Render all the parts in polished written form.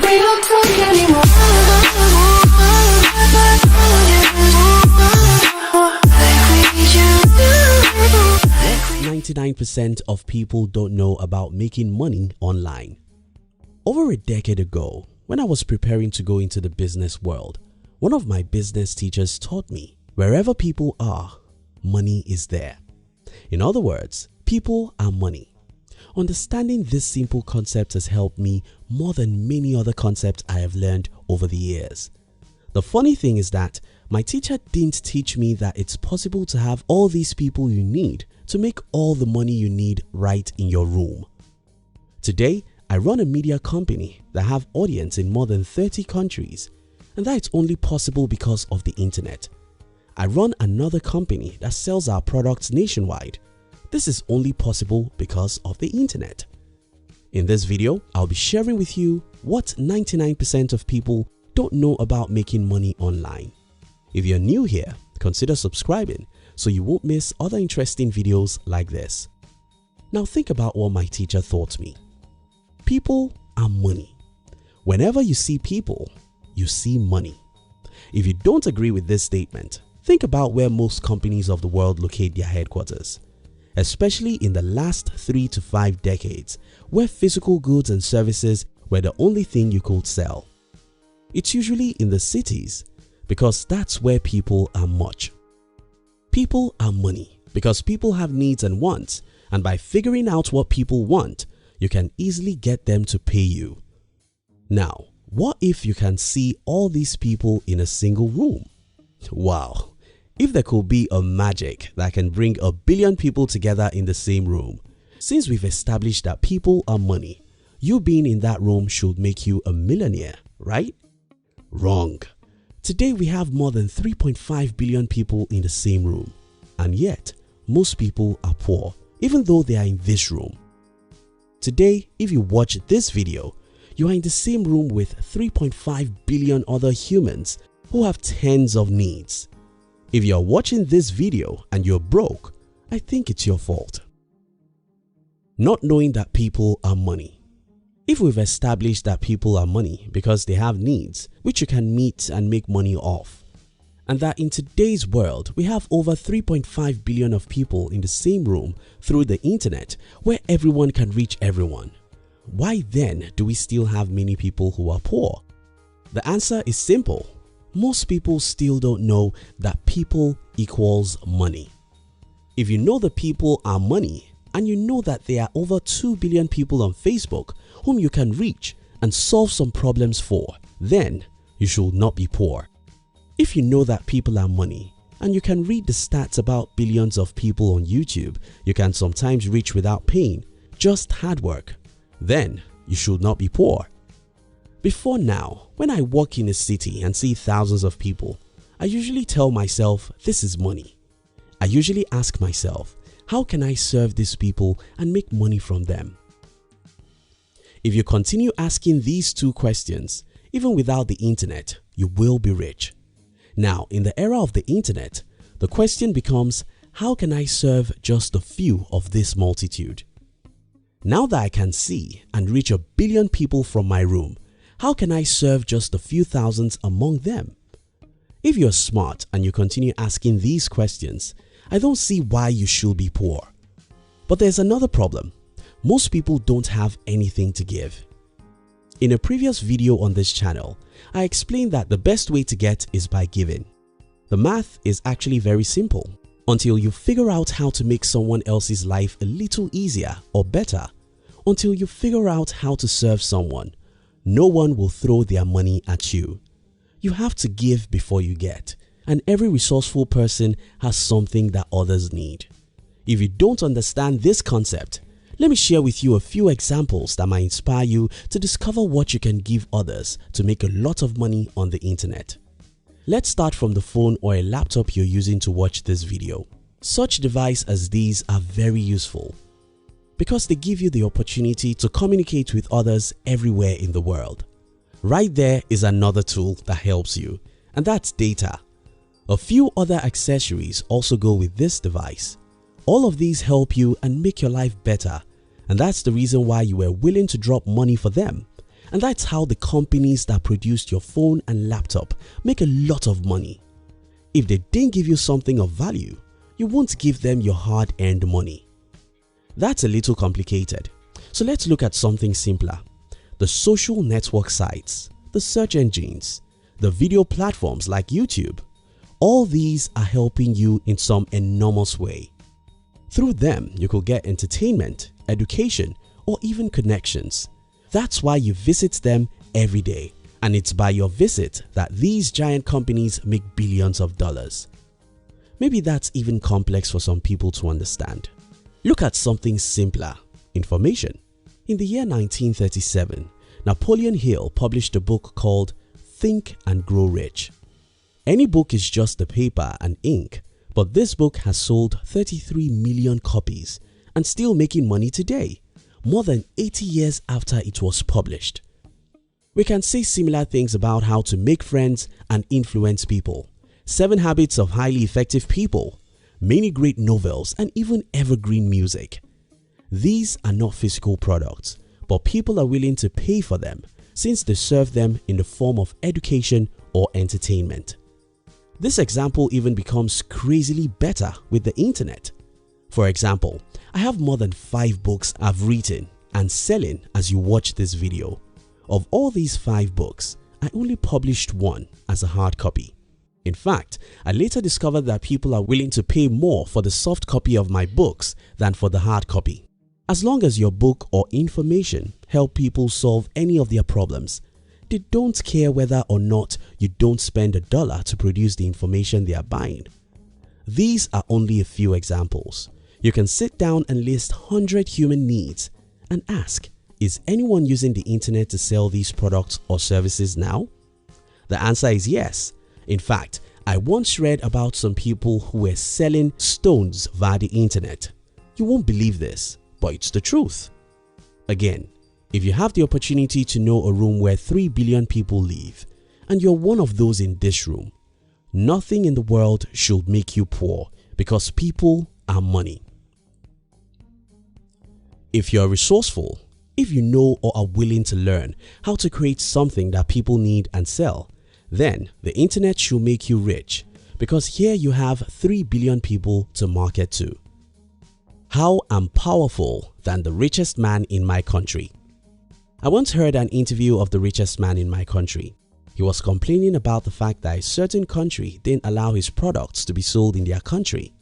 we don't talk anymore. 99% of people don't know about making money online. Over a decade ago, when I was preparing to go into the business world, one of my business teachers taught me, wherever people are, money is there. In other words, people are money. Understanding this simple concept has helped me more than many other concepts I have learned over the years. The funny thing is that my teacher didn't teach me that it's possible to have all these people you need to make all the money you need right in your room. Today, I run a media company that have audience in more than 30 countries, and that it's only possible because of the internet. I run another company that sells our products nationwide. This is only possible because of the internet. In this video, I'll be sharing with you what 99% of people don't know about making money online. If you're new here, consider subscribing so you won't miss other interesting videos like this. Now think about what my teacher taught me. People are money. Whenever you see people, you see money. If you don't agree with this statement, think about where most companies of the world locate their headquarters, especially in the last 3 to 5 decades, where physical goods and services were the only thing you could sell. It's usually in the cities because that's where people are much. People are money because people have needs and wants, and by figuring out what people want, you can easily get them to pay you. Now, what if you can see all these people in a single room? Wow! If there could be a magic that can bring 1 billion people together in the same room. Since we've established that people are money, you being in that room should make you a millionaire, right? Wrong. Today we have more than 3.5 billion people in the same room, and yet most people are poor even though they are in this room. Today, if you watch this video, you are in the same room with 3.5 billion other humans who have tens of needs. If you are watching this video and you're broke, I think it's your fault. Not knowing that people are money. If we've established that people are money because they have needs which you can meet and make money off, and that in today's world we have over 3.5 billion of people in the same room through the internet where everyone can reach everyone, why then do we still have many people who are poor? The answer is simple. Most people still don't know that people equals money. If you know the people are money, and you know that there are over 2 billion people on Facebook whom you can reach and solve some problems for, then you should not be poor. If you know that people are money and you can read the stats about billions of people on YouTube you can sometimes reach without paying, just hard work, then you should not be poor. Before now, when I walk in a city and see thousands of people, I usually tell myself this is money. I usually ask myself, how can I serve these people and make money from them? If you continue asking these two questions, even without the internet, you will be rich. Now, in the era of the internet, the question becomes, how can I serve just a few of this multitude? Now that I can see and reach 1 billion people from my room, how can I serve just a few thousands among them? If you're smart and you continue asking these questions, I don't see why you should be poor. But there's another problem. Most people don't have anything to give. In a previous video on this channel, I explained that the best way to get is by giving. The math is actually very simple. Until you figure out how to make someone else's life a little easier or better, until you figure out how to serve someone, no one will throw their money at you. You have to give before you get. And every resourceful person has something that others need. If you don't understand this concept, let me share with you a few examples that might inspire you to discover what you can give others to make a lot of money on the internet. Let's start from the phone or a laptop you're using to watch this video. Such devices as these are very useful because they give you the opportunity to communicate with others everywhere in the world. Right there is another tool that helps you, and that's data. A few other accessories also go with this device. All of these help you and make your life better, and that's the reason why you were willing to drop money for them. And that's how the companies that produced your phone and laptop make a lot of money. If they didn't give you something of value, you won't give them your hard-earned money. That's a little complicated, so let's look at something simpler. The social network sites, the search engines, the video platforms like YouTube, all these are helping you in some enormous way. Through them, you could get entertainment, education, or even connections. That's why you visit them every day, and it's by your visit that these giant companies make billions of dollars. Maybe that's even complex for some people to understand. Look at something simpler: information. In the year 1937, Napoleon Hill published a book called Think and Grow Rich. Any book is just the paper and ink, but this book has sold 33 million copies and still making money today, more than 80 years after it was published. We can say similar things about how to make friends and influence people, 7 Habits of Highly Effective People, many great novels, and even evergreen music. These are not physical products, but people are willing to pay for them since they serve them in the form of education or entertainment. This example even becomes crazily better with the internet. For example, I have more than 5 books I've written and selling as you watch this video. Of all these 5 books, I only published one as a hard copy. In fact, I later discovered that people are willing to pay more for the soft copy of my books than for the hard copy. As long as your book or information help people solve any of their problems, they don't care whether or not you don't spend $1 to produce the information they are buying. These are only a few examples. You can sit down and list 100 human needs and ask, is anyone using the internet to sell these products or services now? The answer is yes. In fact, I once read about some people who were selling stones via the internet. You won't believe this, but it's the truth. Again, if you have the opportunity to know a room where 3 billion people live and you're one of those in this room, nothing in the world should make you poor because people are money. If you're resourceful, if you know or are willing to learn how to create something that people need and sell, then the internet should make you rich because here you have 3 billion people to market to. How I'm powerful than the richest man in my country. I once heard an interview of the richest man in my country. He was complaining about the fact that a certain country didn't allow his products to be sold in their country.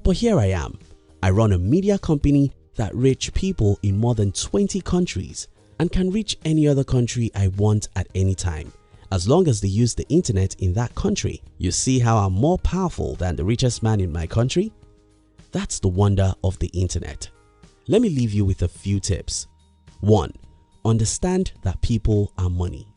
But here I am. I run a media company that reach people in more than 20 countries and can reach any other country I want at any time, as long as they use the internet in that country. You see how I'm more powerful than the richest man in my country? That's the wonder of the internet. Let me leave you with a few tips. 1. Understand that people are money.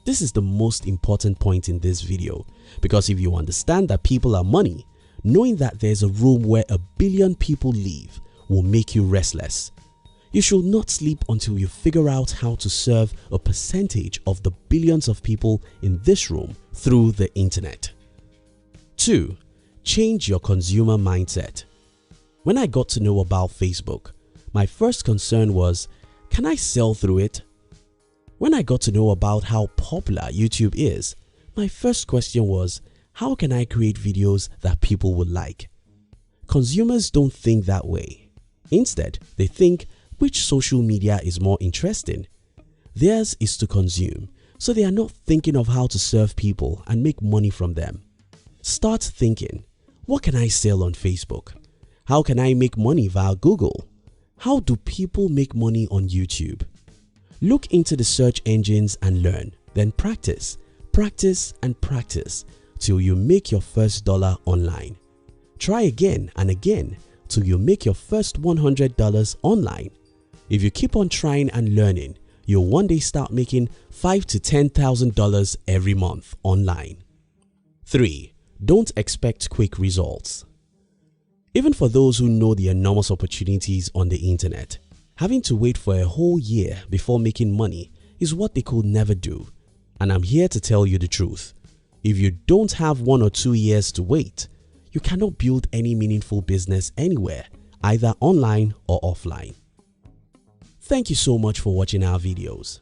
This is the most important point in this video because if you understand that people are money, knowing that there's a room where 1 billion people live will make you restless. You should not sleep until you figure out how to serve a percentage of the billions of people in this room through the internet. 2. Change your consumer mindset. When I got to know about Facebook, my first concern was, can I sell through it? When I got to know about how popular YouTube is, my first question was, how can I create videos that people would like? Consumers don't think that way. Instead, they think, which social media is more interesting? Theirs is to consume, so they are not thinking of how to serve people and make money from them. Start thinking, what can I sell on Facebook? How can I make money via Google? How do people make money on YouTube? Look into the search engines and learn, then practice, practice and practice till you make your first dollar online. Try again and again till you make your first $100 online. If you keep on trying and learning, you'll one day start making $5,000 to $10,000 every month online. 3. Don't expect quick results. Even for those who know the enormous opportunities on the internet, having to wait for a whole year before making money is what they could never do. And I'm here to tell you the truth. If you don't have 1 or 2 years to wait, you cannot build any meaningful business anywhere, either online or offline. Thank you so much for watching our videos.